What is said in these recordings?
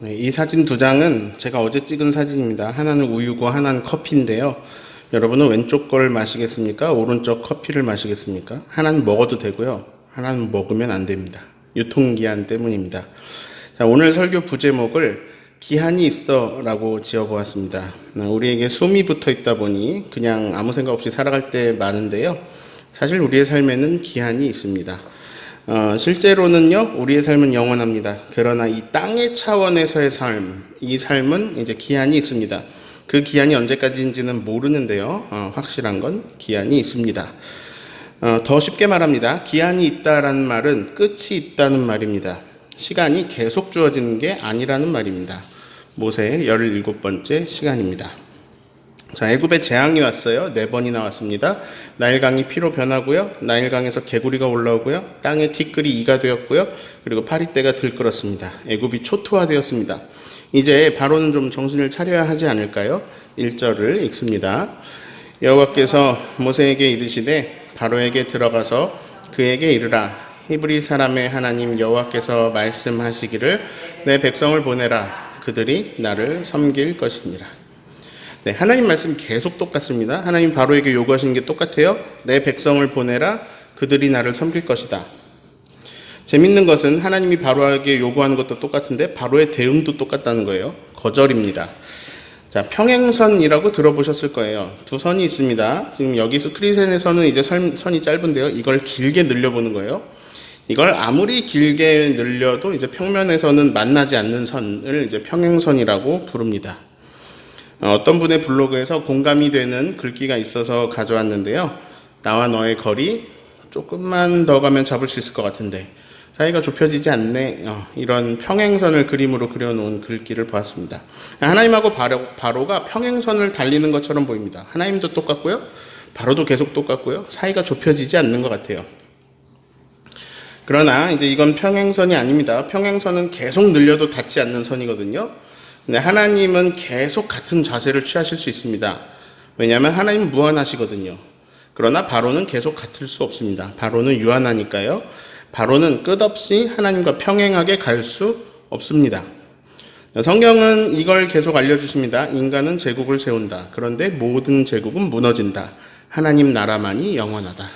네, 이 사진 두 장은 제가 어제 찍은 사진입니다. 하나는 우유고 하나는 커피인데요. 여러분은 왼쪽 걸 마시겠습니까? 오른쪽 커피를 마시겠습니까? 하나는 먹어도 되고요. 하나는 먹으면 안 됩니다. 유통기한 때문입니다. 자, 오늘 설교 부제목을 기한이 있어 라고 지어보았습니다. 우리에게 숨이 붙어 있다 보니 그냥 아무 생각 없이 살아갈 때 많은데요. 사실 우리의 삶에는 기한이 있습니다. 실제로는요, 우리의 삶은 영원합니다. 그러나 이 땅의 차원에서의 삶, 이 삶은 이제 기한이 있습니다. 그 기한이 언제까지인지는 모르는데요, 확실한 건 기한이 있습니다. 더 쉽게 말합니다. 기한이 있다라는 말은 끝이 있다는 말입니다. 시간이 계속 주어지는 게 아니라는 말입니다. 모세의 17번째 시간입니다. 자, 애굽에 재앙이 왔어요. 4번이나 왔습니다. 나일강이 피로 변하고요. 나일강에서 개구리가 올라오고요. 땅에 티끌이 이가 되었고요. 그리고 파리떼가 들끓었습니다. 애굽이 초토화되었습니다. 이제 바로는 좀 정신을 차려야 하지 않을까요? 1절을 읽습니다. 여호와께서 모세에게 이르시되 바로에게 들어가서 그에게 이르라. 히브리 사람의 하나님 여호와께서 말씀하시기를 내 백성을 보내라. 그들이 나를 섬길 것이니라. 네, 하나님 말씀 계속 똑같습니다. 하나님 바로에게 요구하시는 게 똑같아요. 내 백성을 보내라. 그들이 나를 섬길 것이다. 재밌는 것은 하나님이 바로에게 요구하는 것도 똑같은데 바로의 대응도 똑같다는 거예요. 거절입니다. 자, 평행선이라고 들어보셨을 거예요. 두 선이 있습니다. 지금 여기서 크리센에서는 이제 선이 짧은데요. 이걸 길게 늘려보는 거예요. 이걸 아무리 길게 늘려도 이제 평면에서는 만나지 않는 선을 이제 평행선이라고 부릅니다. 어떤 분의 블로그에서 공감이 되는 글귀가 있어서 가져왔는데요. 나와 너의 거리 조금만 더 가면 잡을 수 있을 것 같은데 사이가 좁혀지지 않네. 이런 평행선을 그림으로 그려놓은 글귀를 보았습니다. 하나님하고 바로가 평행선을 달리는 것처럼 보입니다. 하나님도 똑같고요. 바로도 계속 똑같고요. 사이가 좁혀지지 않는 것 같아요. 그러나 이제 이건 평행선이 아닙니다. 평행선은 계속 늘려도 닿지 않는 선이거든요. 근데 하나님은 계속 같은 자세를 취하실 수 있습니다. 왜냐하면 하나님은 무한하시거든요. 그러나 바로는 계속 같을 수 없습니다. 바로는 유한하니까요. 바로는 끝없이 하나님과 평행하게 갈 수 없습니다. 성경은 이걸 계속 알려주십니다. 인간은 제국을 세운다. 그런데 모든 제국은 무너진다. 하나님 나라만이 영원하다.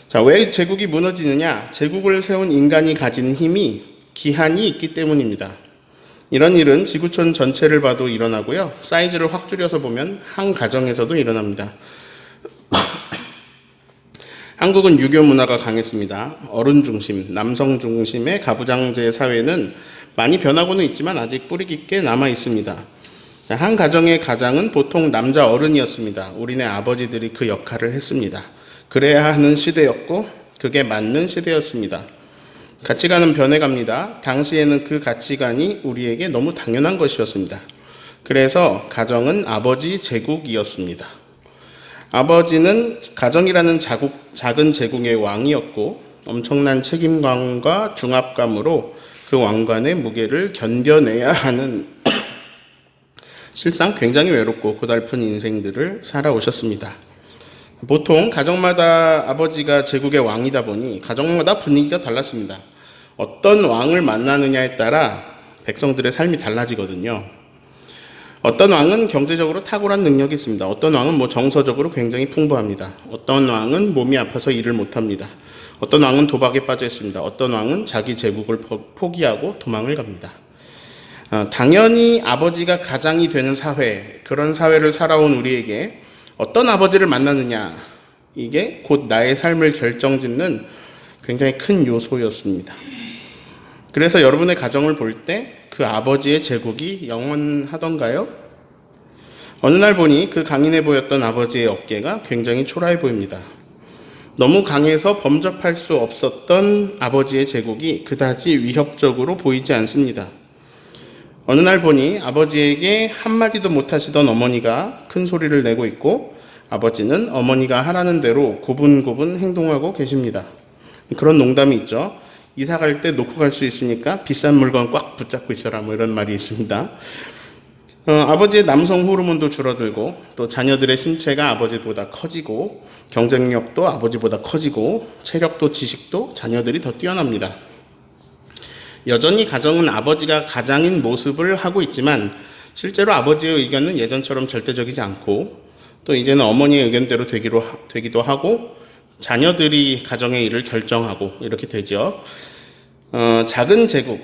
자, 왜 제국이 무너지느냐? 제국을 세운 인간이 가진 힘이 기한이 있기 때문입니다. 이런 일은 지구촌 전체를 봐도 일어나고요. 사이즈를 확 줄여서 보면 한 가정에서도 일어납니다. 한국은 유교 문화가 강했습니다. 어른 중심, 남성 중심의 가부장제 사회는 많이 변하고는 있지만 아직 뿌리 깊게 남아 있습니다. 한 가정의 가장은 보통 남자 어른이었습니다. 우리네 아버지들이 그 역할을 했습니다. 그래야 하는 시대였고 그게 맞는 시대였습니다. 가치관은 변해갑니다. 당시에는 그 가치관이 우리에게 너무 당연한 것이었습니다. 그래서 가정은 아버지 제국이었습니다. 아버지는 가정이라는 작은 제국의 왕이었고 엄청난 책임감과 중압감으로 그 왕관의 무게를 견뎌내야 하는 실상 굉장히 외롭고 고달픈 인생들을 살아오셨습니다. 보통 가정마다 아버지가 제국의 왕이다 보니 가정마다 분위기가 달랐습니다. 어떤 왕을 만나느냐에 따라 백성들의 삶이 달라지거든요. 어떤 왕은 경제적으로 탁월한 능력이 있습니다. 어떤 왕은 정서적으로 굉장히 풍부합니다. 어떤 왕은 몸이 아파서 일을 못합니다. 어떤 왕은 도박에 빠져 있습니다. 어떤 왕은 자기 제국을 포기하고 도망을 갑니다. 당연히 아버지가 가장이 되는 사회, 그런 사회를 살아온 우리에게 어떤 아버지를 만나느냐, 이게 곧 나의 삶을 결정짓는 굉장히 큰 요소였습니다. 그래서 여러분의 가정을 볼 때 그 아버지의 제국이 영원하던가요? 어느 날 보니 그 강인해 보였던 아버지의 어깨가 굉장히 초라해 보입니다. 너무 강해서 범접할 수 없었던 아버지의 제국이 그다지 위협적으로 보이지 않습니다. 어느 날 보니 아버지에게 한마디도 못하시던 어머니가 큰 소리를 내고 있고 아버지는 어머니가 하라는 대로 고분고분 행동하고 계십니다. 그런 농담이 있죠. 이사 갈 때 놓고 갈 수 있으니까 비싼 물건 꽉 붙잡고 있어라, 이런 말이 있습니다. 아버지의 남성 호르몬도 줄어들고 또 자녀들의 신체가 아버지보다 커지고 경쟁력도 아버지보다 커지고 체력도 지식도 자녀들이 더 뛰어납니다. 여전히 가정은 아버지가 가장인 모습을 하고 있지만 실제로 아버지의 의견은 예전처럼 절대적이지 않고 또 이제는 어머니의 의견대로 되기도 하고 자녀들이 가정의 일을 결정하고 이렇게 되죠. 작은 제국,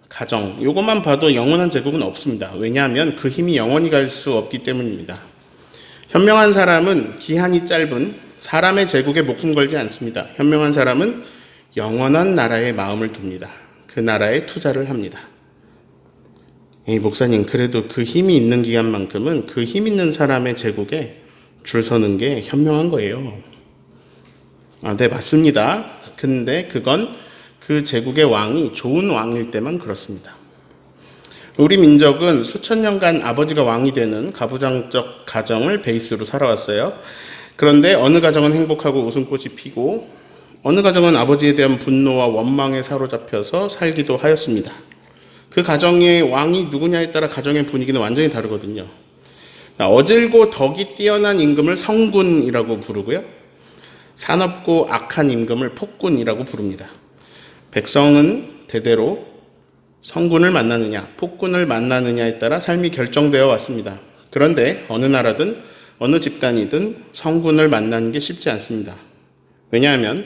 가정, 요것만 봐도 영원한 제국은 없습니다. 왜냐하면 그 힘이 영원히 갈 수 없기 때문입니다. 현명한 사람은 기한이 짧은 사람의 제국에 목숨 걸지 않습니다. 현명한 사람은 영원한 나라에 마음을 둡니다. 그 나라에 투자를 합니다. 목사님, 그래도 그 힘이 있는 기간만큼은 그 힘 있는 사람의 제국에 줄 서는 게 현명한 거예요. 네, 맞습니다. 근데 그건 그 제국의 왕이 좋은 왕일 때만 그렇습니다. 우리 민족은 수천 년간 아버지가 왕이 되는 가부장적 가정을 베이스로 살아왔어요. 그런데 어느 가정은 행복하고 웃음꽃이 피고 어느 가정은 아버지에 대한 분노와 원망에 사로잡혀서 살기도 하였습니다. 그 가정의 왕이 누구냐에 따라 가정의 분위기는 완전히 다르거든요. 어질고 덕이 뛰어난 임금을 성군이라고 부르고요. 사납고 악한 임금을 폭군이라고 부릅니다. 백성은 대대로 성군을 만나느냐, 폭군을 만나느냐에 따라 삶이 결정되어 왔습니다. 그런데 어느 나라든 어느 집단이든 성군을 만나는 게 쉽지 않습니다. 왜냐하면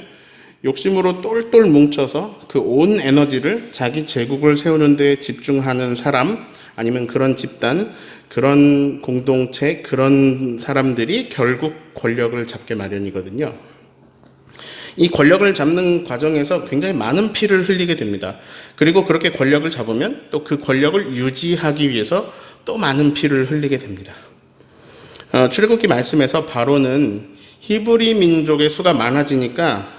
욕심으로 똘똘 뭉쳐서 그 온 에너지를 자기 제국을 세우는 데 집중하는 사람, 아니면 그런 집단, 그런 공동체, 그런 사람들이 결국 권력을 잡게 마련이거든요. 이 권력을 잡는 과정에서 굉장히 많은 피를 흘리게 됩니다. 그리고 그렇게 권력을 잡으면 또 그 권력을 유지하기 위해서 또 많은 피를 흘리게 됩니다. 출애굽기 말씀에서 바로는 히브리 민족의 수가 많아지니까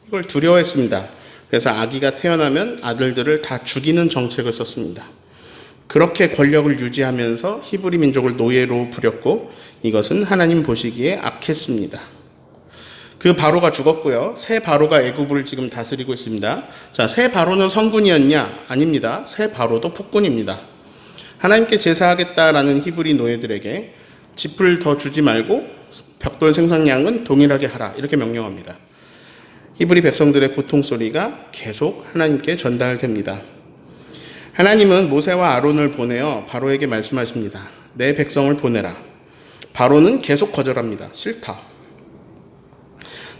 이걸 두려워했습니다. 그래서 아기가 태어나면 아들들을 다 죽이는 정책을 썼습니다. 그렇게 권력을 유지하면서 히브리 민족을 노예로 부렸고 이것은 하나님 보시기에 악했습니다. 그 바로가 죽었고요. 새 바로가 애굽을 지금 다스리고 있습니다. 자, 새 바로는 성군이었냐? 아닙니다. 새 바로도 폭군입니다. 하나님께 제사하겠다라는 히브리 노예들에게 짚을 더 주지 말고 벽돌 생산량은 동일하게 하라 이렇게 명령합니다. 히브리 백성들의 고통 소리가 계속 하나님께 전달됩니다. 하나님은 모세와 아론을 보내어 바로에게 말씀하십니다. 내 백성을 보내라. 바로는 계속 거절합니다. 싫다.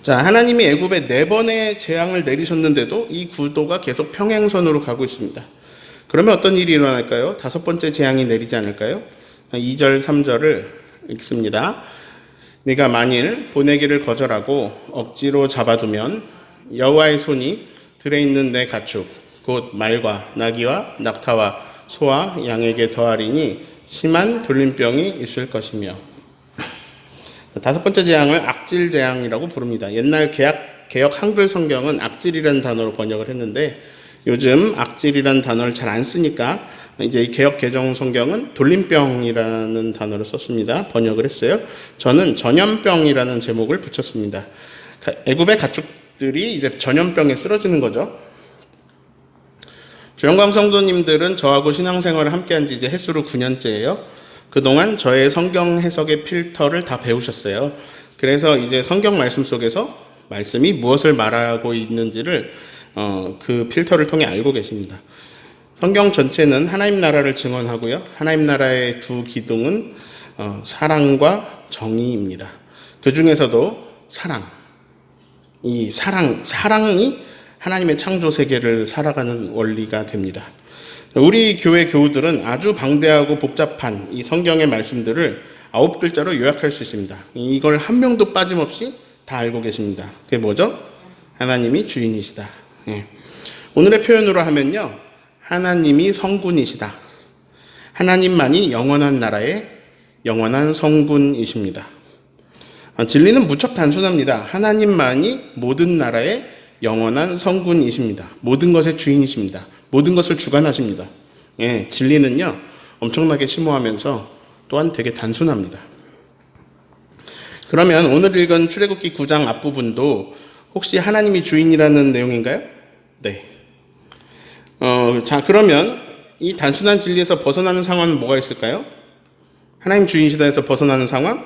자, 하나님이 애굽에 4번의 재앙을 내리셨는데도 이 구도가 계속 평행선으로 가고 있습니다. 그러면 어떤 일이 일어날까요? 5번째 재앙이 내리지 않을까요? 2절, 3절을 읽습니다. 네가 만일 보내기를 거절하고 억지로 잡아두면 여호와의 손이 들에 있는 내 가축 곧 말과 나귀와 낙타와 소와 양에게 더하리니 심한 돌림병이 있을 것이며 5번째 재앙을 악질 재앙이라고 부릅니다. 옛날 개역 한글 성경은 악질이라는 단어로 번역을 했는데 요즘 악질이라는 단어를 잘 안 쓰니까 이제 개역 개정 성경은 돌림병이라는 단어를 썼습니다. 번역을 했어요. 저는 전염병이라는 제목을 붙였습니다. 애굽의 가축들이 이제 전염병에 쓰러지는 거죠. 주영광 성도님들은 저하고 신앙생활을 함께한 지 이제 햇수로 9년째예요. 그동안 저의 성경 해석의 필터를 다 배우셨어요. 그래서 이제 성경 말씀 속에서 말씀이 무엇을 말하고 있는지를 그 필터를 통해 알고 계십니다. 성경 전체는 하나님 나라를 증언하고요. 하나님 나라의 두 기둥은 사랑과 정의입니다. 그 중에서도 사랑. 이 사랑이 하나님의 창조 세계를 살아가는 원리가 됩니다. 우리 교회 교우들은 아주 방대하고 복잡한 이 성경의 말씀들을 9글자로 요약할 수 있습니다. 이걸 한 명도 빠짐없이 다 알고 계십니다. 그게 뭐죠? 하나님이 주인이시다. 예. 오늘의 표현으로 하면요. 하나님이 성군이시다. 하나님만이 영원한 나라의 영원한 성군이십니다. 진리는 무척 단순합니다. 하나님만이 모든 나라의 영원한 성군이십니다. 모든 것의 주인이십니다. 모든 것을 주관하십니다. 예, 진리는요, 엄청나게 심오하면서 또한 되게 단순합니다. 그러면 오늘 읽은 출애굽기 9장 앞부분도 혹시 하나님이 주인이라는 내용인가요? 네. 자, 그러면 이 단순한 진리에서 벗어나는 상황은 뭐가 있을까요? 하나님 주인이시다에서 벗어나는 상황?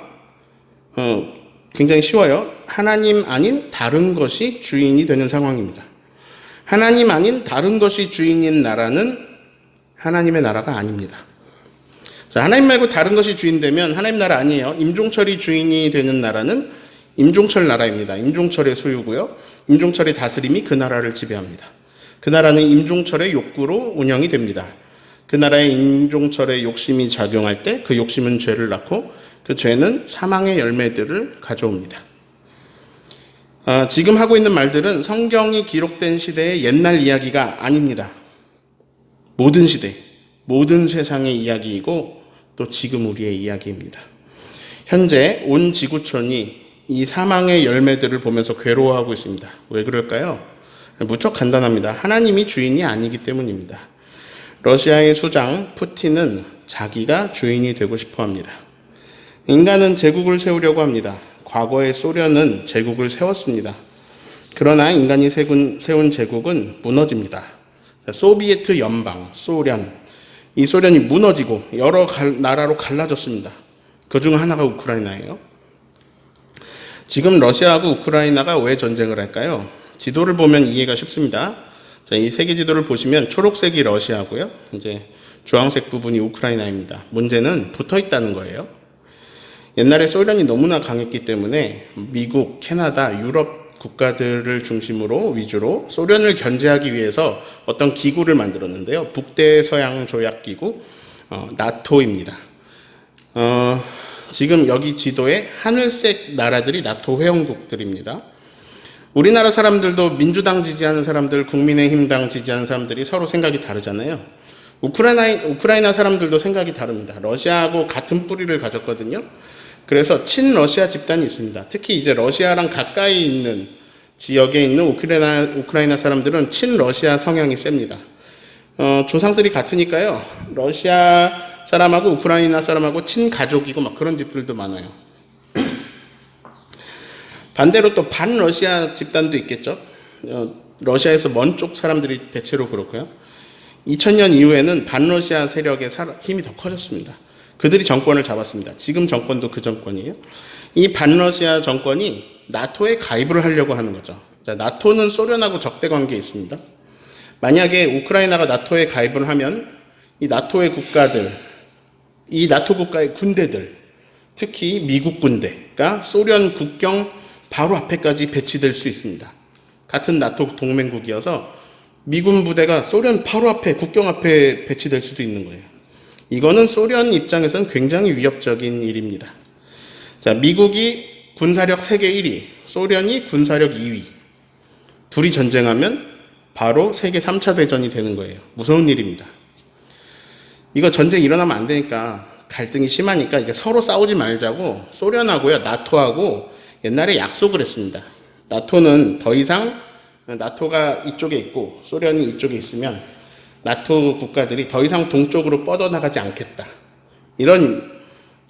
굉장히 쉬워요. 하나님 아닌 다른 것이 주인이 되는 상황입니다. 하나님 아닌 다른 것이 주인인 나라는 하나님의 나라가 아닙니다. 자, 하나님 말고 다른 것이 주인 되면 하나님 나라 아니에요. 임종철이 주인이 되는 나라는 임종철 나라입니다. 임종철의 소유고요. 임종철의 다스림이 그 나라를 지배합니다. 그 나라는 임종철의 욕구로 운영이 됩니다. 그 나라에 임종철의 욕심이 작용할 때 그 욕심은 죄를 낳고 그 죄는 사망의 열매들을 가져옵니다. 지금 하고 있는 말들은 성경이 기록된 시대의 옛날 이야기가 아닙니다. 모든 시대, 모든 세상의 이야기이고 또 지금 우리의 이야기입니다. 현재 온 지구촌이 이 사망의 열매들을 보면서 괴로워하고 있습니다. 왜 그럴까요? 무척 간단합니다. 하나님이 주인이 아니기 때문입니다. 러시아의 수장 푸틴은 자기가 주인이 되고 싶어 합니다. 인간은 제국을 세우려고 합니다. 과거의 소련은 제국을 세웠습니다. 그러나 인간이 세운 제국은 무너집니다. 소비에트 연방, 소련, 이 소련이 무너지고 여러 나라로 갈라졌습니다. 그중 하나가 우크라이나예요. 지금 러시아하고 우크라이나가 왜 전쟁을 할까요? 지도를 보면 이해가 쉽습니다. 자, 이 세계 지도를 보시면 초록색이 러시아고요. 이제 주황색 부분이 우크라이나입니다. 문제는 붙어 있다는 거예요. 옛날에 소련이 너무나 강했기 때문에 미국, 캐나다, 유럽 국가들을 중심으로 위주로 소련을 견제하기 위해서 어떤 기구를 만들었는데요. 북대서양 조약기구, 나토입니다. 지금 여기 지도에 하늘색 나라들이 나토 회원국들입니다. 우리나라 사람들도 민주당 지지하는 사람들, 국민의힘당 지지하는 사람들이 서로 생각이 다르잖아요. 우크라이나 사람들도 생각이 다릅니다. 러시아하고 같은 뿌리를 가졌거든요. 그래서 친러시아 집단이 있습니다. 특히 이제 러시아랑 가까이 있는 지역에 있는 우크라이나 사람들은 친러시아 성향이 셉니다. 조상들이 같으니까요. 러시아 사람하고 우크라이나 사람하고 친가족이고 막 그런 집들도 많아요. 반대로 또 반러시아 집단도 있겠죠. 러시아에서 먼 쪽 사람들이 대체로 그렇고요. 2000년 이후에는 반러시아 세력의 힘이 더 커졌습니다. 그들이 정권을 잡았습니다. 지금 정권도 그 정권이에요. 이 반러시아 정권이 나토에 가입을 하려고 하는 거죠. 자, 나토는 소련하고 적대 관계에 있습니다. 만약에 우크라이나가 나토에 가입을 하면 이 나토의 국가들, 이 나토 국가의 군대들, 특히 미국 군대가 소련 국경 바로 앞에까지 배치될 수 있습니다. 같은 나토 동맹국이어서 미군 부대가 소련 바로 앞에, 국경 앞에 배치될 수도 있는 거예요. 이거는 소련 입장에서는 굉장히 위협적인 일입니다. 자, 미국이 군사력 세계 1위, 소련이 군사력 2위. 둘이 전쟁하면 바로 세계 3차 대전이 되는 거예요. 무서운 일입니다. 이거 전쟁 일어나면 안 되니까, 갈등이 심하니까 이제 서로 싸우지 말자고 소련하고요, 나토하고 옛날에 약속을 했습니다. 나토는 더 이상, 나토가 이쪽에 있고 소련이 이쪽에 있으면 나토 국가들이 더 이상 동쪽으로 뻗어나가지 않겠다. 이런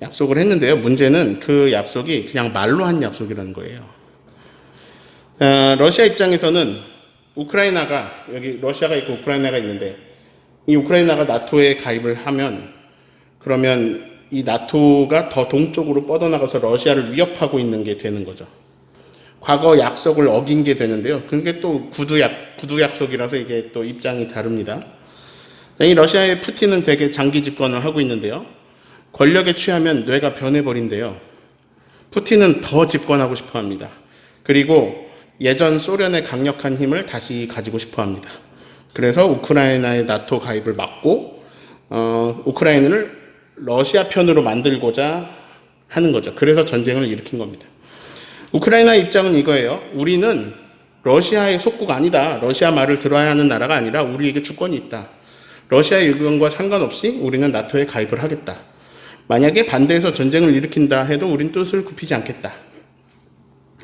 약속을 했는데요. 문제는 그 약속이 그냥 말로 한 약속이라는 거예요. 러시아 입장에서는 우크라이나가, 여기 러시아가 있고 우크라이나가 있는데 이 우크라이나가 나토에 가입을 하면 그러면 이 나토가 더 동쪽으로 뻗어나가서 러시아를 위협하고 있는 게 되는 거죠. 과거 약속을 어긴 게 되는데요. 그게 또 구두 약속이라서 이게 또 입장이 다릅니다. 이 러시아의 푸틴은 되게 장기 집권을 하고 있는데요. 권력에 취하면 뇌가 변해버린대요. 푸틴은 더 집권하고 싶어 합니다. 그리고 예전 소련의 강력한 힘을 다시 가지고 싶어 합니다. 그래서 우크라이나의 나토 가입을 막고 우크라이나를 러시아 편으로 만들고자 하는 거죠. 그래서 전쟁을 일으킨 겁니다. 우크라이나 입장은 이거예요. 우리는 러시아의 속국가 아니다. 러시아 말을 들어야 하는 나라가 아니라 우리에게 주권이 있다. 러시아의 의견과 상관없이 우리는 나토에 가입을 하겠다. 만약에 반대해서 전쟁을 일으킨다 해도 우린 뜻을 굽히지 않겠다.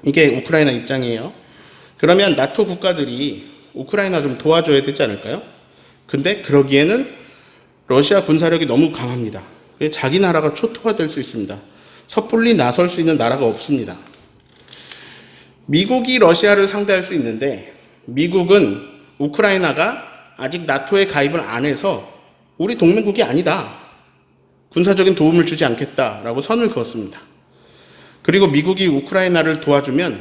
이게 우크라이나 입장이에요. 그러면 나토 국가들이 우크라이나 좀 도와줘야 되지 않을까요? 근데 그러기에는 러시아 군사력이 너무 강합니다. 자기 나라가 초토화될 수 있습니다. 섣불리 나설 수 있는 나라가 없습니다. 미국이 러시아를 상대할 수 있는데 미국은 우크라이나가 아직 나토에 가입을 안 해서 우리 동맹국이 아니다. 군사적인 도움을 주지 않겠다라고 선을 그었습니다. 그리고 미국이 우크라이나를 도와주면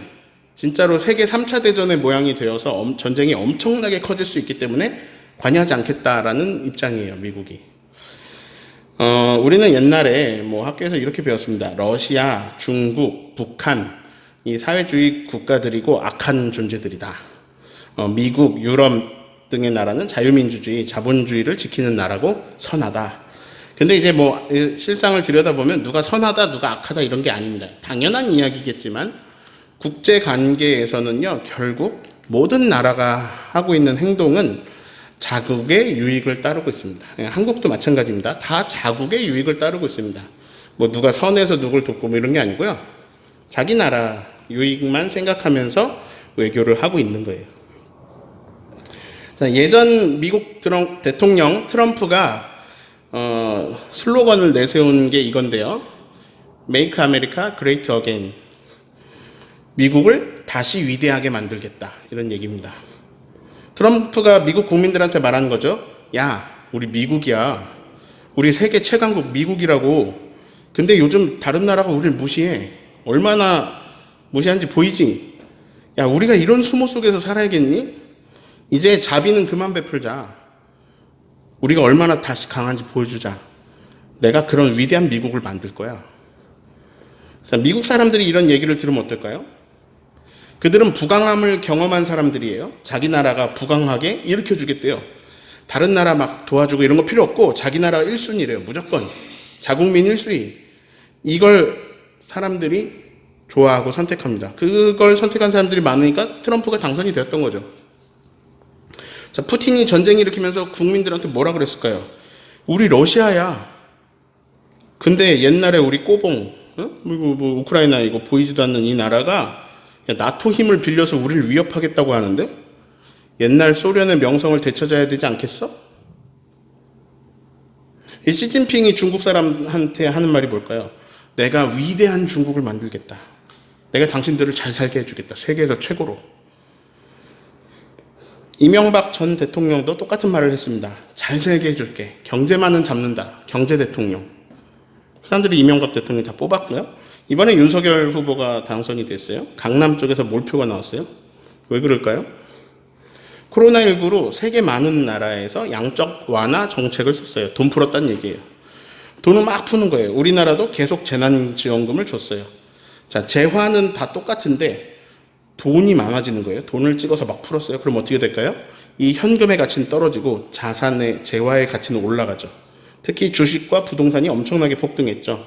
진짜로 세계 3차 대전의 모양이 되어서 전쟁이 엄청나게 커질 수 있기 때문에 관여하지 않겠다라는 입장이에요, 미국이. 우리는 옛날에 뭐 학교에서 이렇게 배웠습니다. 러시아, 중국, 북한, 이 사회주의 국가들이고 악한 존재들이다. 미국, 유럽 등의 나라는 자유민주주의, 자본주의를 지키는 나라고 선하다. 근데 이제 뭐 실상을 들여다보면 누가 선하다, 누가 악하다 이런 게 아닙니다. 당연한 이야기겠지만 국제 관계에서는요, 결국 모든 나라가 하고 있는 행동은 자국의 유익을 따르고 있습니다. 한국도 마찬가지입니다. 다 자국의 유익을 따르고 있습니다. 뭐 누가 선해서 누굴 돕고 뭐 이런 게 아니고요. 자기 나라 유익만 생각하면서 외교를 하고 있는 거예요. 자, 예전 미국 대통령 트럼프가 슬로건을 내세운 게 이건데요. Make America Great Again. 미국을 다시 위대하게 만들겠다. 이런 얘기입니다. 트럼프가 미국 국민들한테 말하는 거죠. 야, 우리 미국이야. 우리 세계 최강국 미국이라고. 근데 요즘 다른 나라가 우리를 무시해. 얼마나 무시한지 보이지? 야, 우리가 이런 수모 속에서 살아야겠니? 이제 자비는 그만 베풀자. 우리가 얼마나 다시 강한지 보여주자. 내가 그런 위대한 미국을 만들 거야. 자, 미국 사람들이 이런 얘기를 들으면 어떨까요? 그들은 부강함을 경험한 사람들이에요. 자기 나라가 부강하게 일으켜주겠대요. 다른 나라 막 도와주고 이런 거 필요 없고 자기 나라가 1순위래요. 무조건. 자국민 1순위. 이걸 사람들이 좋아하고 선택합니다. 그걸 선택한 사람들이 많으니까 트럼프가 당선이 되었던 거죠. 자, 푸틴이 전쟁 일으키면서 국민들한테 뭐라 그랬을까요? 우리 러시아야. 근데 옛날에 우리 꼬봉, 뭐 우크라이나 이거 보이지도 않는 이 나라가 나토 힘을 빌려서 우리를 위협하겠다고 하는데 옛날 소련의 명성을 되찾아야 되지 않겠어? 이 시진핑이 중국 사람한테 하는 말이 뭘까요? 내가 위대한 중국을 만들겠다. 내가 당신들을 잘 살게 해주겠다. 세계에서 최고로. 이명박 전 대통령도 똑같은 말을 했습니다. 잘 살게 해줄게. 경제만은 잡는다. 경제 대통령. 사람들이 이명박 대통령 다 뽑았고요. 이번에 윤석열 후보가 당선이 됐어요. 강남 쪽에서 몰표가 나왔어요. 왜 그럴까요? 코로나19로 세계 많은 나라에서 양적 완화 정책을 썼어요. 돈 풀었다는 얘기예요. 돈을 막 푸는 거예요. 우리나라도 계속 재난지원금을 줬어요. 자, 재화는 다 똑같은데 돈이 많아지는 거예요. 돈을 찍어서 막 풀었어요. 그럼 어떻게 될까요? 이 현금의 가치는 떨어지고 자산의 재화의 가치는 올라가죠. 특히 주식과 부동산이 엄청나게 폭등했죠.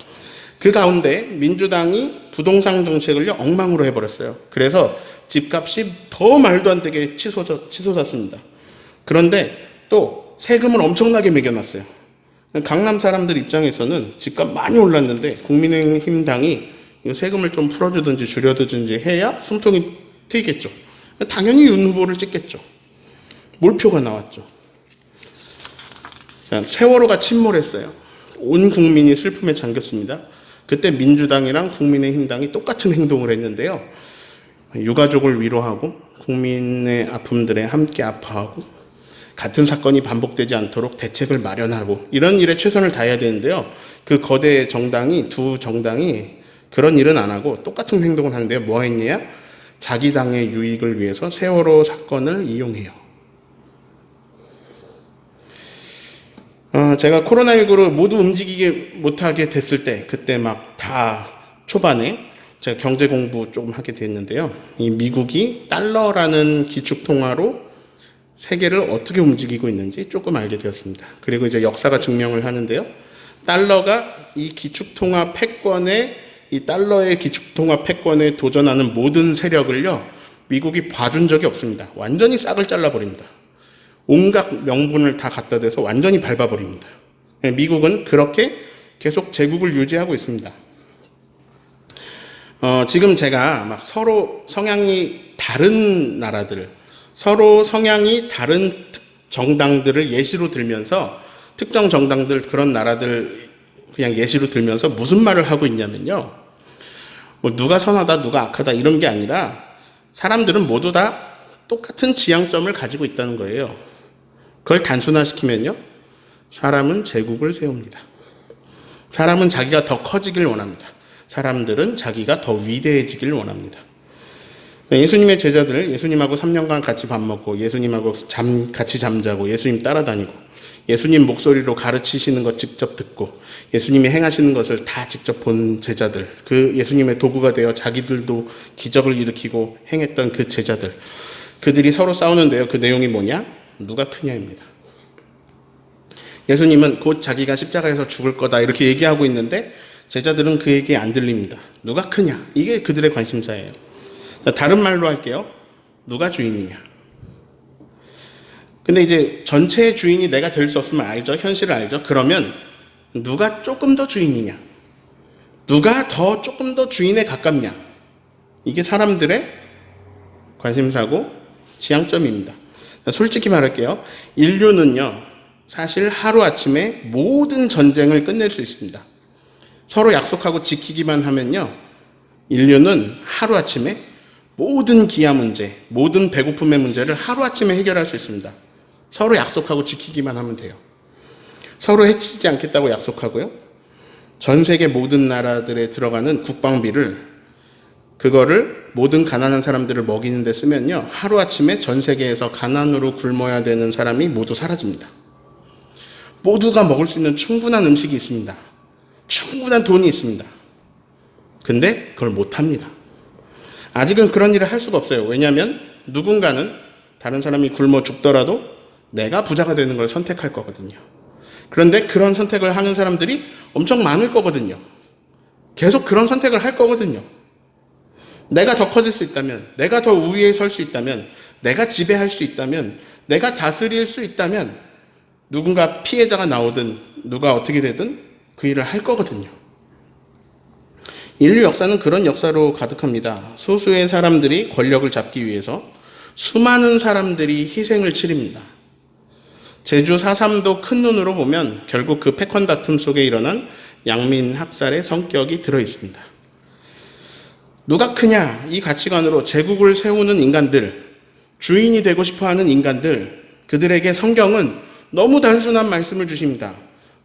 그 가운데 민주당이 부동산 정책을 엉망으로 해버렸어요. 그래서 집값이 더 말도 안 되게 치솟았습니다. 그런데 또 세금을 엄청나게 매겨놨어요. 강남 사람들 입장에서는 집값 많이 올랐는데 국민의힘 당이 세금을 좀 풀어주든지 줄여두든지 해야 숨통이 트이겠죠. 당연히 윤 후보를 찍겠죠. 몰표가 나왔죠. 세월호가 침몰했어요. 온 국민이 슬픔에 잠겼습니다. 그때 민주당이랑 국민의힘당이 똑같은 행동을 했는데요. 유가족을 위로하고 국민의 아픔들에 함께 아파하고 같은 사건이 반복되지 않도록 대책을 마련하고 이런 일에 최선을 다해야 되는데요. 그 거대 정당이 두 정당이 그런 일은 안 하고 똑같은 행동을 하는데요. 뭐 했냐? 자기 당의 유익을 위해서 세월호 사건을 이용해요. 제가 코로나19로 모두 움직이게 못하게 됐을 때 그때 막 다 초반에 제가 경제 공부 조금 하게 됐는데요. 이 미국이 달러라는 기축통화로 세계를 어떻게 움직이고 있는지 조금 알게 되었습니다. 그리고 이제 역사가 증명을 하는데요. 달러가 이 기축통화 패권에 이 달러의 기축통화 패권에 도전하는 모든 세력을요. 미국이 봐준 적이 없습니다. 완전히 싹을 잘라버립니다. 온갖 명분을 다 갖다 대서 완전히 밟아버립니다. 미국은 그렇게 계속 제국을 유지하고 있습니다. 지금 제가 막 서로 성향이 다른 나라들, 서로 성향이 다른 정당들을 예시로 들면서 특정 정당들 그런 나라들 그냥 예시로 들면서 무슨 말을 하고 있냐면요. 뭐 누가 선하다 누가 악하다 이런 게 아니라 사람들은 모두 다 똑같은 지향점을 가지고 있다는 거예요. 그걸 단순화시키면요. 사람은 제국을 세웁니다. 사람은 자기가 더 커지길 원합니다. 사람들은 자기가 더 위대해지길 원합니다. 예수님의 제자들, 예수님하고 3년간 같이 밥 먹고 예수님하고 같이 잠자고 예수님 따라다니고 예수님 목소리로 가르치시는 것 직접 듣고 예수님이 행하시는 것을 다 직접 본 제자들, 그 예수님의 도구가 되어 자기들도 기적을 일으키고 행했던 그 제자들, 그들이 서로 싸우는데요. 그 내용이 뭐냐? 누가 크냐입니다. 예수님은 곧 자기가 십자가에서 죽을 거다 이렇게 얘기하고 있는데 제자들은 그 얘기 안 들립니다. 누가 크냐? 이게 그들의 관심사예요. 다른 말로 할게요. 누가 주인이냐? 근데 이제 전체의 주인이 내가 될 수 없으면 알죠. 현실을 알죠. 그러면 누가 조금 더 주인이냐? 누가 더 조금 더 주인에 가깝냐? 이게 사람들의 관심사고 지향점입니다. 솔직히 말할게요. 인류는요, 사실 하루아침에 모든 전쟁을 끝낼 수 있습니다. 서로 약속하고 지키기만 하면요, 인류는 하루아침에 모든 기아 문제, 모든 배고픔의 문제를 하루아침에 해결할 수 있습니다. 서로 약속하고 지키기만 하면 돼요. 서로 해치지 않겠다고 약속하고요. 전 세계 모든 나라들에 들어가는 국방비를, 그거를 모든 가난한 사람들을 먹이는 데 쓰면요, 하루아침에 전 세계에서 가난으로 굶어야 되는 사람이 모두 사라집니다. 모두가 먹을 수 있는 충분한 음식이 있습니다. 충분한 돈이 있습니다. 근데 그걸 못합니다. 아직은 그런 일을 할 수가 없어요. 왜냐하면 누군가는 다른 사람이 굶어 죽더라도 내가 부자가 되는 걸 선택할 거거든요. 그런데 그런 선택을 하는 사람들이 엄청 많을 거거든요. 계속 그런 선택을 할 거거든요. 내가 더 커질 수 있다면, 내가 더 우위에 설 수 있다면, 내가 지배할 수 있다면, 내가 다스릴 수 있다면 누군가 피해자가 나오든 누가 어떻게 되든 그 일을 할 거거든요. 인류 역사는 그런 역사로 가득합니다. 소수의 사람들이 권력을 잡기 위해서 수많은 사람들이 희생을 치릅니다. 제주 4.3도 큰 눈으로 보면 결국 그 패권 다툼 속에 일어난 양민 학살의 성격이 들어있습니다. 누가 크냐? 이 가치관으로 제국을 세우는 인간들, 주인이 되고 싶어하는 인간들, 그들에게 성경은 너무 단순한 말씀을 주십니다.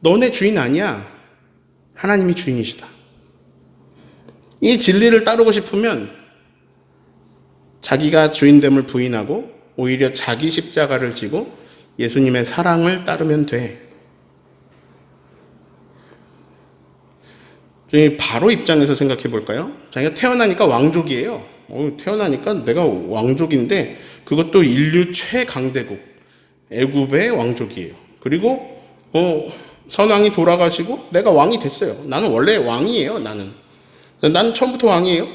너네 주인 아니야. 하나님이 주인이시다. 이 진리를 따르고 싶으면 자기가 주인됨을 부인하고 오히려 자기 십자가를 지고 예수님의 사랑을 따르면 돼. 바로 입장에서 생각해 볼까요? 자기가 태어나니까 왕족이에요. 태어나니까 내가 왕족인데 그것도 인류 최강대국 애굽의 왕족이에요. 그리고 선왕이 돌아가시고 내가 왕이 됐어요. 나는 원래 왕이에요. 나는 처음부터 왕이에요.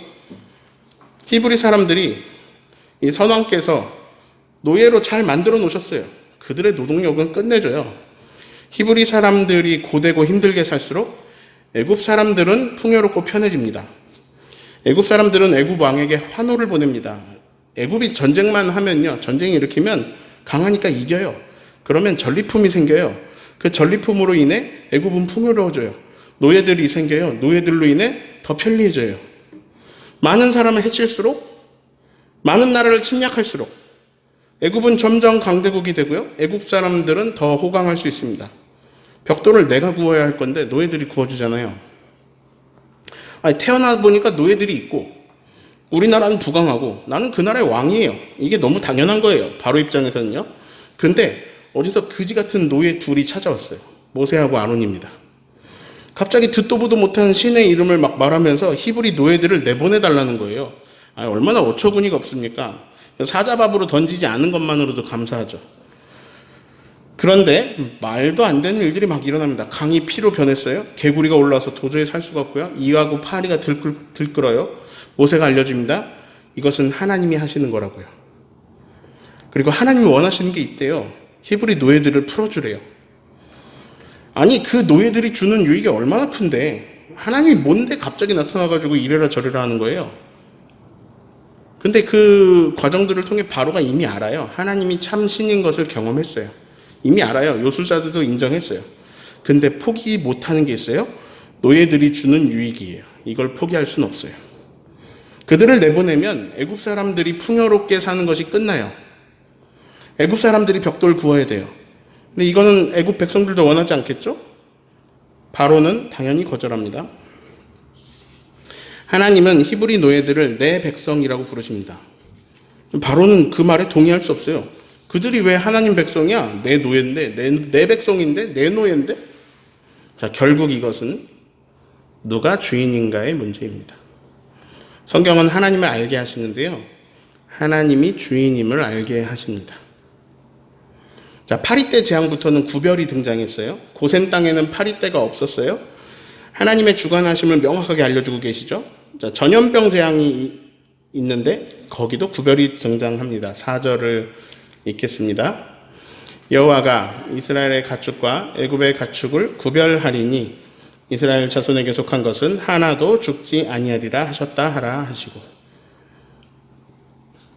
히브리 사람들이 이 선왕께서 노예로 잘 만들어 놓으셨어요. 그들의 노동력은 끝내줘요. 히브리 사람들이 고되고 힘들게 살수록 애굽 사람들은 풍요롭고 편해집니다. 애굽 사람들은 애굽 왕에게 환호를 보냅니다. 애굽이 전쟁만 하면요, 전쟁이 일으키면 강하니까 이겨요. 그러면 전리품이 생겨요. 그 전리품으로 인해 애굽은 풍요로워져요. 노예들이 생겨요. 노예들로 인해 더 편리해져요. 많은 사람을 해칠수록, 많은 나라를 침략할수록 애굽은 점점 강대국이 되고요. 애굽 사람들은 더 호강할 수 있습니다. 벽돌을 내가 구워야 할 건데 노예들이 구워주잖아요. 태어나 보니까 노예들이 있고 우리나라는 부강하고 나는 그 나라의 왕이에요. 이게 너무 당연한 거예요. 바로 입장에서는요. 근데 어디서 그지 같은 노예 둘이 찾아왔어요. 모세하고 아론입니다. 갑자기 듣도 보도 못한 신의 이름을 막 말하면서 히브리 노예들을 내보내달라는 거예요. 얼마나 어처구니가 없습니까? 사자밥으로 던지지 않은 것만으로도 감사하죠. 그런데 말도 안 되는 일들이 막 일어납니다. 강이 피로 변했어요. 개구리가 올라와서 도저히 살 수가 없고요. 이하고 파리가 들끓어요. 모세가 알려줍니다. 이것은 하나님이 하시는 거라고요. 그리고 하나님이 원하시는 게 있대요. 히브리 노예들을 풀어주래요. 아니, 그 노예들이 주는 유익이 얼마나 큰데 하나님이 뭔데 갑자기 나타나가지고 이래라 저래라 하는 거예요. 근데 그 과정들을 통해 바로가 이미 알아요. 하나님이 참 신인 것을 경험했어요. 이미 알아요. 요술사들도 인정했어요. 근데 포기 못하는 게 있어요. 노예들이 주는 유익이에요. 이걸 포기할 수는 없어요. 그들을 내보내면 애굽 사람들이 풍요롭게 사는 것이 끝나요. 애굽 사람들이 벽돌 구워야 돼요. 근데 이거는 애굽 백성들도 원하지 않겠죠? 바로는 당연히 거절합니다. 하나님은 히브리 노예들을 내 백성이라고 부르십니다. 바로는 그 말에 동의할 수 없어요. 그들이 왜 하나님 백성이야? 내 노예인데, 내 백성인데, 내 노예인데? 자, 결국 이것은 누가 주인인가의 문제입니다. 성경은 하나님을 알게 하시는데요. 하나님이 주인임을 알게 하십니다. 자, 파리떼 재앙부터는 구별이 등장했어요. 고센 땅에는 파리떼가 없었어요. 하나님의 주관하심을 명확하게 알려주고 계시죠. 자, 전염병 재앙이 있는데 거기도 구별이 등장합니다. 4절을 읽겠습니다. 여호와가 이스라엘의 가축과 애굽의 가축을 구별하리니 이스라엘 자손에게 속한 것은 하나도 죽지 아니하리라 하셨다 하라 하시고.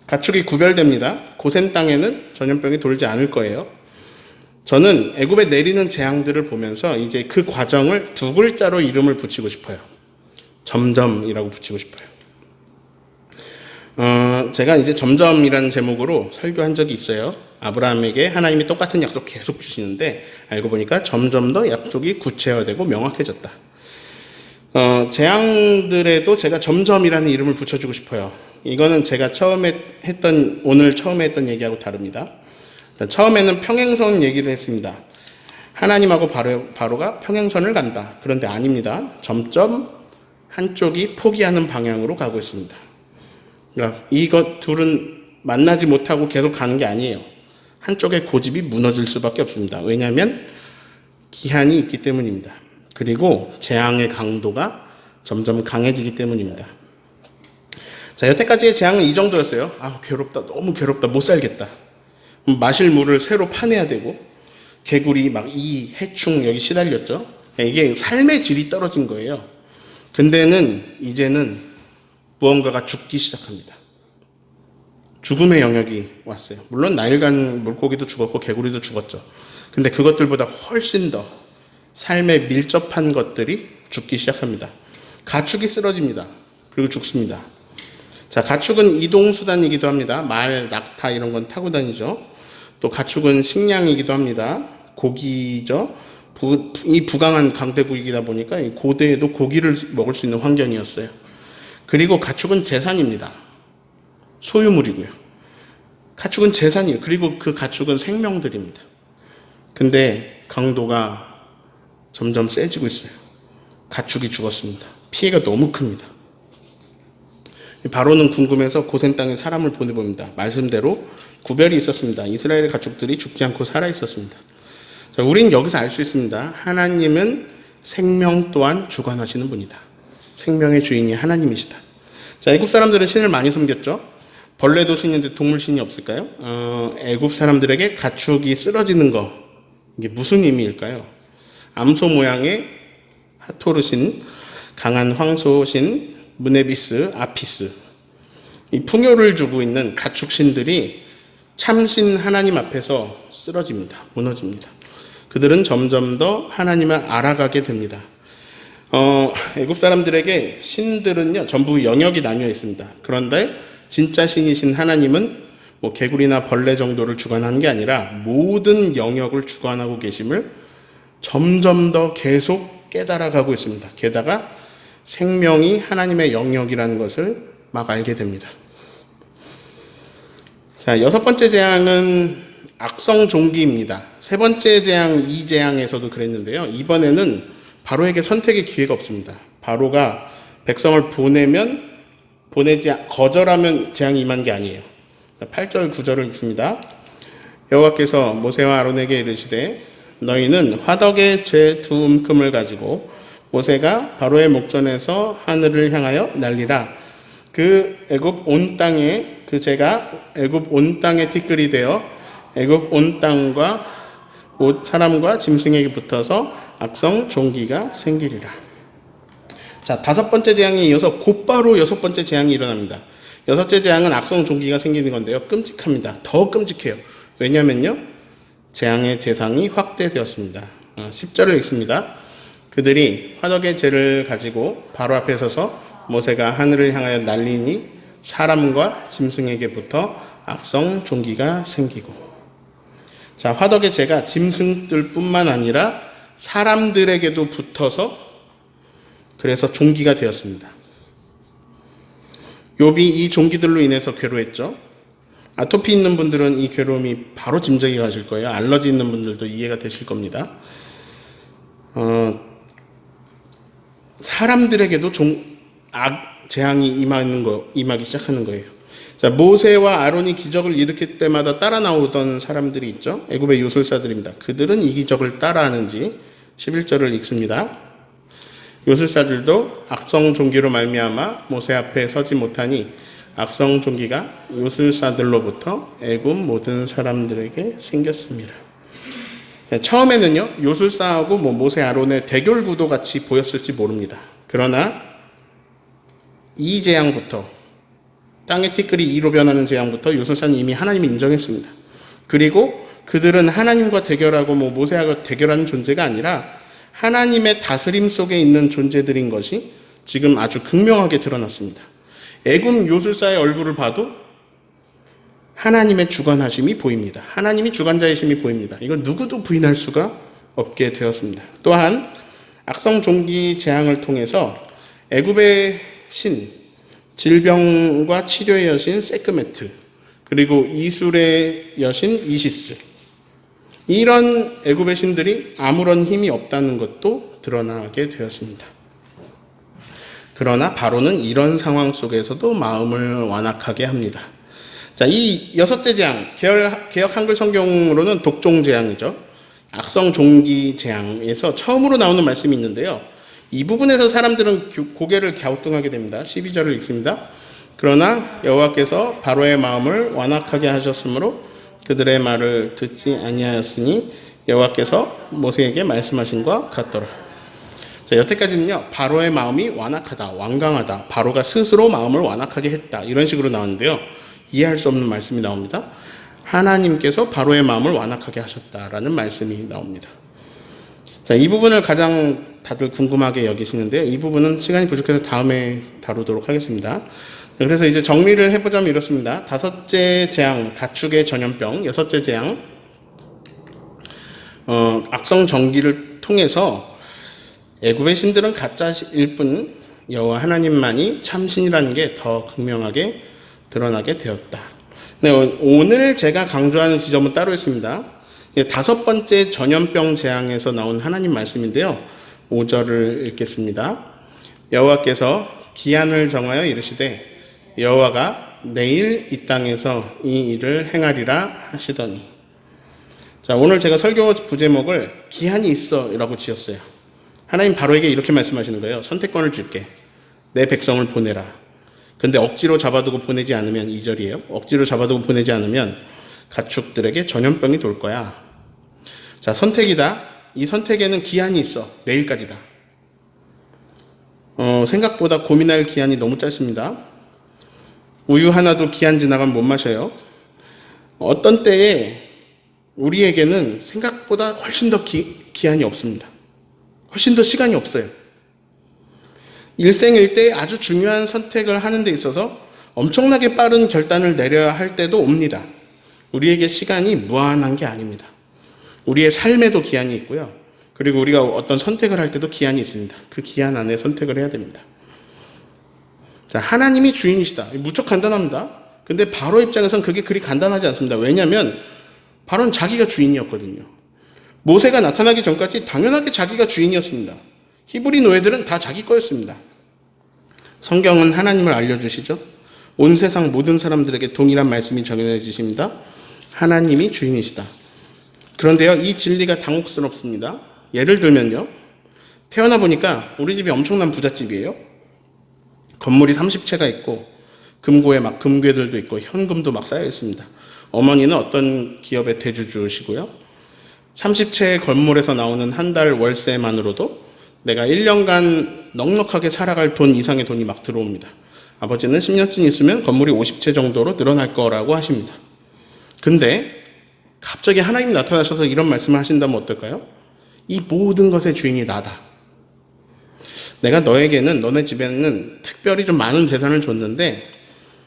가축이 구별됩니다. 고센 땅에는 전염병이 돌지 않을 거예요. 저는 애굽에 내리는 재앙들을 보면서 이제 그 과정을 두 글자로 이름을 붙이고 싶어요. 점점이라고 붙이고 싶어요. 제가 이제 점점이라는 제목으로 설교한 적이 있어요. 아브라함에게 하나님이 똑같은 약속 계속 주시는데 알고 보니까 점점 더 약속이 구체화되고 명확해졌다. 재앙들에도 제가 점점이라는 이름을 붙여주고 싶어요. 이거는 제가 오늘 처음에 했던 얘기하고 다릅니다. 처음에는 평행선 얘기를 했습니다. 하나님하고 바로가 평행선을 간다. 그런데 아닙니다. 점점 한쪽이 포기하는 방향으로 가고 있습니다. 그러니까 이것 둘은 만나지 못하고 계속 가는 게 아니에요. 한쪽의 고집이 무너질 수밖에 없습니다. 왜냐하면 기한이 있기 때문입니다. 그리고 재앙의 강도가 점점 강해지기 때문입니다. 자, 여태까지의 재앙은 이 정도였어요. 괴롭다, 너무 괴롭다, 못 살겠다. 마실 물을 새로 파내야 되고, 개구리 막 해충 여기 시달렸죠. 이게 삶의 질이 떨어진 거예요. 근데는 이제는 무언가가 죽기 시작합니다. 죽음의 영역이 왔어요. 물론 나일간 물고기도 죽었고 개구리도 죽었죠. 근데 그것들보다 훨씬 더 삶에 밀접한 것들이 죽기 시작합니다. 가축이 쓰러집니다. 그리고 죽습니다. 자, 가축은 이동수단이기도 합니다. 말, 낙타 이런 건 타고 다니죠. 또 가축은 식량이기도 합니다. 고기죠. 이 부강한 강대국이다 보니까 고대에도 고기를 먹을 수 있는 환경이었어요. 그리고 가축은 재산입니다. 소유물이고요. 가축은 재산이에요. 그리고 그 가축은 생명들입니다. 근데 강도가 점점 세지고 있어요. 가축이 죽었습니다. 피해가 너무 큽니다. 바로는 궁금해서 고센 땅에 사람을 보내봅니다. 말씀대로 구별이 있었습니다. 이스라엘의 가축들이 죽지 않고 살아 있었습니다. 자, 우린 여기서 알 수 있습니다. 하나님은 생명 또한 주관하시는 분이다. 생명의 주인이 하나님이시다. 자, 애굽 사람들은 신을 많이 섬겼죠. 벌레도 신인데 동물 신이 없을까요? 애굽 사람들에게 가축이 쓰러지는 거, 이게 무슨 의미일까요? 암소 모양의 하토르 신, 강한 황소 신, 무네비스, 아피스, 이 풍요를 주고 있는 가축 신들이 참신 하나님 앞에서 쓰러집니다. 무너집니다. 그들은 점점 더 하나님을 알아가게 됩니다. 애굽 사람들에게 신들은요, 전부 영역이 나뉘어 있습니다. 그런데 진짜 신이신 하나님은 개구리나 벌레 정도를 주관하는 게 아니라 모든 영역을 주관하고 계심을 점점 더 계속 깨달아가고 있습니다. 게다가 생명이 하나님의 영역이라는 것을 막 알게 됩니다. 자, 6번째 재앙은 악성 종기입니다. 3번째 재앙, 이재앙에서도 그랬는데요. 이번에는 바로에게 선택의 기회가 없습니다. 바로가 백성을 거절하면 재앙이 임한 게 아니에요. 8절, 9절을 읽습니다. 여호와께서 모세와 아론에게 이르시되 너희는 화덕의 제 2움큼을 가지고 모세가 바로의 목전에서 하늘을 향하여 날리라. 그 애굽 온 땅에 그 재가 애굽 온 땅에 티끌이 되어 애굽 온 땅과 사람과 짐승에게 붙어서 악성 종기가 생기리라. 자, 5번째 재앙에 이어서 곧바로 6번째 재앙이 일어납니다. 6번째 재앙은 악성 종기가 생기는 건데요. 끔찍합니다. 더 끔찍해요. 왜냐면요, 재앙의 대상이 확대되었습니다. 10절을 읽습니다. 그들이 화덕의 재를 가지고 바로 앞에 서서 모세가 하늘을 향하여 날리니 사람과 짐승에게 붙어 악성 종기가 생기고. 자, 화덕의 재가 짐승들뿐만 아니라 사람들에게도 붙어서 그래서 종기가 되었습니다. 욥이 이 종기들로 인해서 괴로웠죠. 아토피 있는 분들은 이 괴로움이 바로 짐작이 가실 거예요. 알러지 있는 분들도 이해가 되실 겁니다. 사람들에게도 재앙이 임하기 시작하는 거예요. 자, 모세와 아론이 기적을 일으킬 때마다 따라 나오던 사람들이 있죠. 애굽의 요술사들입니다. 그들은 이 기적을 따라하는지 11절을 읽습니다. 요술사들도 악성 종기로 말미암아 모세 앞에 서지 못하니 악성 종기가 요술사들로부터 애굽 모든 사람들에게 생겼습니다. 자, 처음에는요, 요술사하고 모세 아론의 대결 구도 같이 보였을지 모릅니다. 그러나 이 재앙부터, 땅의 티끌이 이로 변하는 재앙부터 요술사는 이미 하나님이 인정했습니다. 그리고 그들은 하나님과 대결하고 모세하고 대결하는 존재가 아니라 하나님의 다스림 속에 있는 존재들인 것이 지금 아주 극명하게 드러났습니다. 애굽 요술사의 얼굴을 봐도 하나님의 주관하심이 보입니다. 하나님이 주관자이심이 보입니다. 이건 누구도 부인할 수가 없게 되었습니다. 또한 악성 종기 재앙을 통해서 애굽의 신, 질병과 치료의 여신 세크메트, 그리고 이술의 여신 이시스, 이런 애굽의 신들이 아무런 힘이 없다는 것도 드러나게 되었습니다. 그러나 바로는 이런 상황 속에서도 마음을 완악하게 합니다. 자, 이 여섯째 재앙, 개역 한글 성경으로는 독종 재앙이죠. 악성 종기 재앙에서 처음으로 나오는 말씀이 있는데요. 이 부분에서 사람들은 고개를 갸우뚱하게 됩니다. 12절을 읽습니다. 그러나 여호와께서 바로의 마음을 완악하게 하셨으므로 그들의 말을 듣지 아니하였으니 여호와께서 모세에게 말씀하신 것 같더라. 자, 여태까지는요, 바로의 마음이 완악하다, 완강하다, 바로가 스스로 마음을 완악하게 했다, 이런 식으로 나왔는데요, 이해할 수 없는 말씀이 나옵니다. 하나님께서 바로의 마음을 완악하게 하셨다라는 말씀이 나옵니다. 자, 이 부분을 가장 다들 궁금하게 여기시는데요, 이 부분은 시간이 부족해서 다음에 다루도록 하겠습니다. 그래서 이제 정리를 해보자면 이렇습니다. 다섯째 재앙, 가축의 전염병. 여섯째 재앙, 악성 전기를 통해서 애굽의 신들은 가짜일 뿐 여호와 하나님만이 참신이라는 게 더 극명하게 드러나게 되었다. 네, 오늘 제가 강조하는 지점은 따로 있습니다. 다섯 번째 전염병 재앙에서 나온 하나님 말씀인데요, 5절을 읽겠습니다. 여호와께서 기한을 정하여 이르시되 여호와가 내일 이 땅에서 이 일을 행하리라 하시더니. 자, 오늘 제가 설교 부제목을 기한이 있어 라고 지었어요. 하나님 바로에게 이렇게 말씀하시는 거예요. 선택권을 줄게. 내 백성을 보내라. 근데 억지로 잡아두고 보내지 않으면, 2절이에요. 억지로 잡아두고 보내지 않으면 가축들에게 전염병이 돌 거야. 자, 선택이다. 이 선택에는 기한이 있어. 내일까지다. 생각보다 고민할 기한이 너무 짧습니다. 우유 하나도 기한 지나가면 못 마셔요. 어떤 때에 우리에게는 생각보다 훨씬 더 기한이 없습니다. 훨씬 더 시간이 없어요. 일생일대에 아주 중요한 선택을 하는 데 있어서 엄청나게 빠른 결단을 내려야 할 때도 옵니다. 우리에게 시간이 무한한 게 아닙니다. 우리의 삶에도 기한이 있고요. 그리고 우리가 어떤 선택을 할 때도 기한이 있습니다. 그 기한 안에 선택을 해야 됩니다. 자, 하나님이 주인이시다. 무척 간단합니다. 근데 바로 입장에서는 그게 그리 간단하지 않습니다. 왜냐하면 바로는 자기가 주인이었거든요. 모세가 나타나기 전까지 당연하게 자기가 주인이었습니다. 히브리 노예들은 다 자기 거였습니다. 성경은 하나님을 알려주시죠. 온 세상 모든 사람들에게 동일한 말씀이 적용해 주십니다. 하나님이 주인이시다. 그런데요, 이 진리가 당혹스럽습니다. 예를 들면요, 태어나 보니까 우리 집이 엄청난 부잣집이에요. 건물이 30채가 있고 금고에 막 금괴들도 있고 현금도 막 쌓여 있습니다. 어머니는 어떤 기업의 대주주시고요. 30채의 건물에서 나오는 한 달 월세만으로도 내가 1년간 넉넉하게 살아갈 돈 이상의 돈이 막 들어옵니다. 아버지는 10년쯤 있으면 건물이 50채 정도로 늘어날 거라고 하십니다. 근데 갑자기 하나님이 나타나셔서 이런 말씀을 하신다면 어떨까요? 이 모든 것의 주인이 나다. 내가 너에게는, 너네 집에는 특별히 좀 많은 재산을 줬는데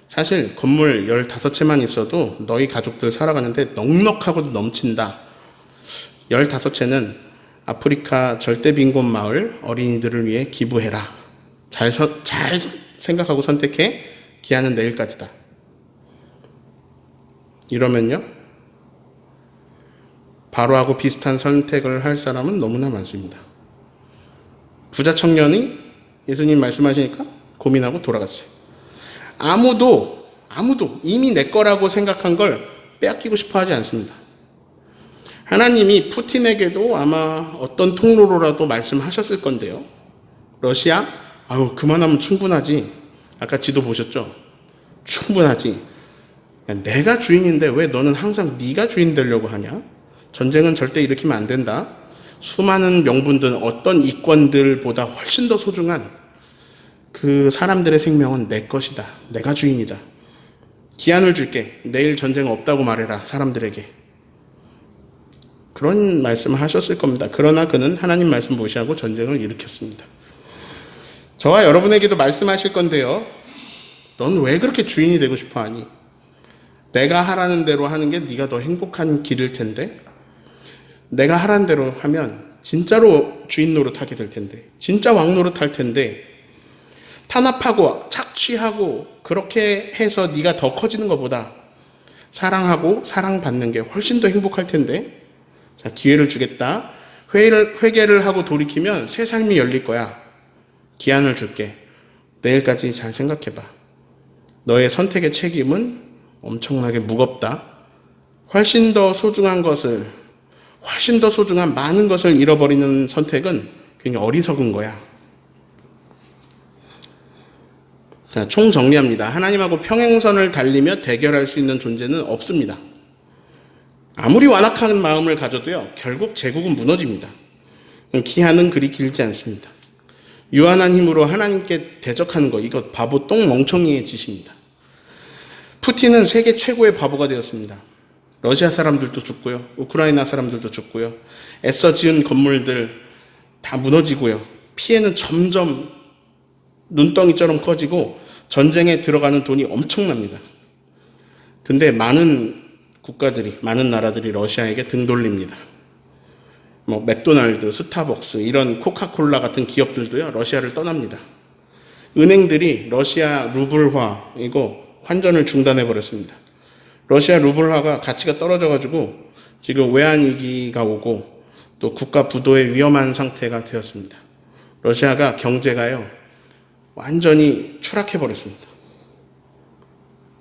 사실 건물 15채만 있어도 너희 가족들 살아가는데 넉넉하고도 넘친다. 15채는 아프리카 절대 빈곤 마을 어린이들을 위해 기부해라. 잘 생각하고 선택해. 기한은 내일까지다. 이러면요, 바로하고 비슷한 선택을 할 사람은 너무나 많습니다. 부자 청년이 예수님 말씀하시니까 고민하고 돌아갔어요. 아무도 이미 내 거라고 생각한 걸 빼앗기고 싶어 하지 않습니다. 하나님이 푸틴에게도 아마 어떤 통로로라도 말씀하셨을 건데요. 러시아? 그만하면 충분하지. 아까 지도 보셨죠? 충분하지. 내가 주인인데 왜 너는 항상 네가 주인 되려고 하냐? 전쟁은 절대 일으키면 안 된다. 수많은 명분들, 어떤 이권들보다 훨씬 더 소중한 그 사람들의 생명은 내 것이다. 내가 주인이다. 기한을 줄게. 내일 전쟁 없다고 말해라. 사람들에게. 그런 말씀을 하셨을 겁니다. 그러나 그는 하나님 말씀 무시하고 전쟁을 일으켰습니다. 저와 여러분에게도 말씀하실 건데요. 넌 왜 그렇게 주인이 되고 싶어 하니? 내가 하라는 대로 하는 게 네가 더 행복한 길일 텐데, 내가 하라는 대로 하면 진짜로 주인 노릇하게 될 텐데, 진짜 왕 노릇할 텐데, 탄압하고 착취하고 그렇게 해서 네가 더 커지는 것보다 사랑하고 사랑받는 게 훨씬 더 행복할 텐데, 자, 기회를 주겠다. 회개를 하고 돌이키면 새 삶이 열릴 거야. 기한을 줄게. 내일까지 잘 생각해봐. 너의 선택의 책임은 엄청나게 무겁다. 훨씬 더 소중한 많은 것을 잃어버리는 선택은 굉장히 어리석은 거야. 자, 총정리합니다. 하나님하고 평행선을 달리며 대결할 수 있는 존재는 없습니다. 아무리 완악한 마음을 가져도요, 결국 제국은 무너집니다. 기한은 그리 길지 않습니다. 유한한 힘으로 하나님께 대적하는 거, 이거 바보 똥 멍청이의 짓입니다. 푸틴은 세계 최고의 바보가 되었습니다. 러시아 사람들도 죽고요, 우크라이나 사람들도 죽고요, 애써 지은 건물들 다 무너지고요, 피해는 점점 눈덩이처럼 커지고 전쟁에 들어가는 돈이 엄청납니다. 근데 많은 나라들이 러시아에게 등 돌립니다. 맥도날드, 스타벅스, 이런 코카콜라 같은 기업들도요, 러시아를 떠납니다. 은행들이 러시아 루블화, 이거 환전을 중단해 버렸습니다. 러시아 루블화가 가치가 떨어져가지고 지금 외환위기가 오고 또 국가 부도의 위험한 상태가 되었습니다. 러시아가 경제가요, 완전히 추락해 버렸습니다.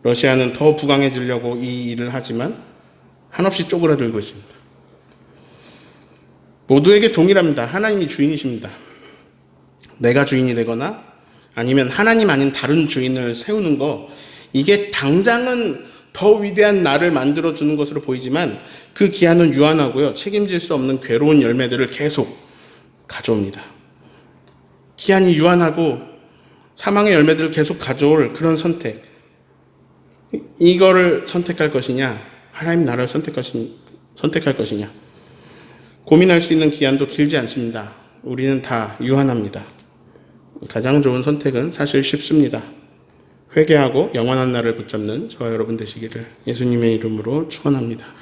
러시아는 더 부강해지려고 이 일을 하지만 한없이 쪼그라들고 있습니다. 모두에게 동일합니다. 하나님이 주인이십니다. 내가 주인이 되거나 아니면 하나님 아닌 다른 주인을 세우는 거, 이게 당장은 더 위대한 나를 만들어주는 것으로 보이지만 그 기한은 유한하고요, 책임질 수 없는 괴로운 열매들을 계속 가져옵니다. 기한이 유한하고 사망의 열매들을 계속 가져올 그런 선택, 이거를 선택할 것이냐, 하나님 나라를 선택할 것이냐, 고민할 수 있는 기한도 길지 않습니다. 우리는 다 유한합니다. 가장 좋은 선택은 사실 쉽습니다. 회개하고 영원한 날을 붙잡는 저와 여러분 되시기를 예수님의 이름으로 축원합니다.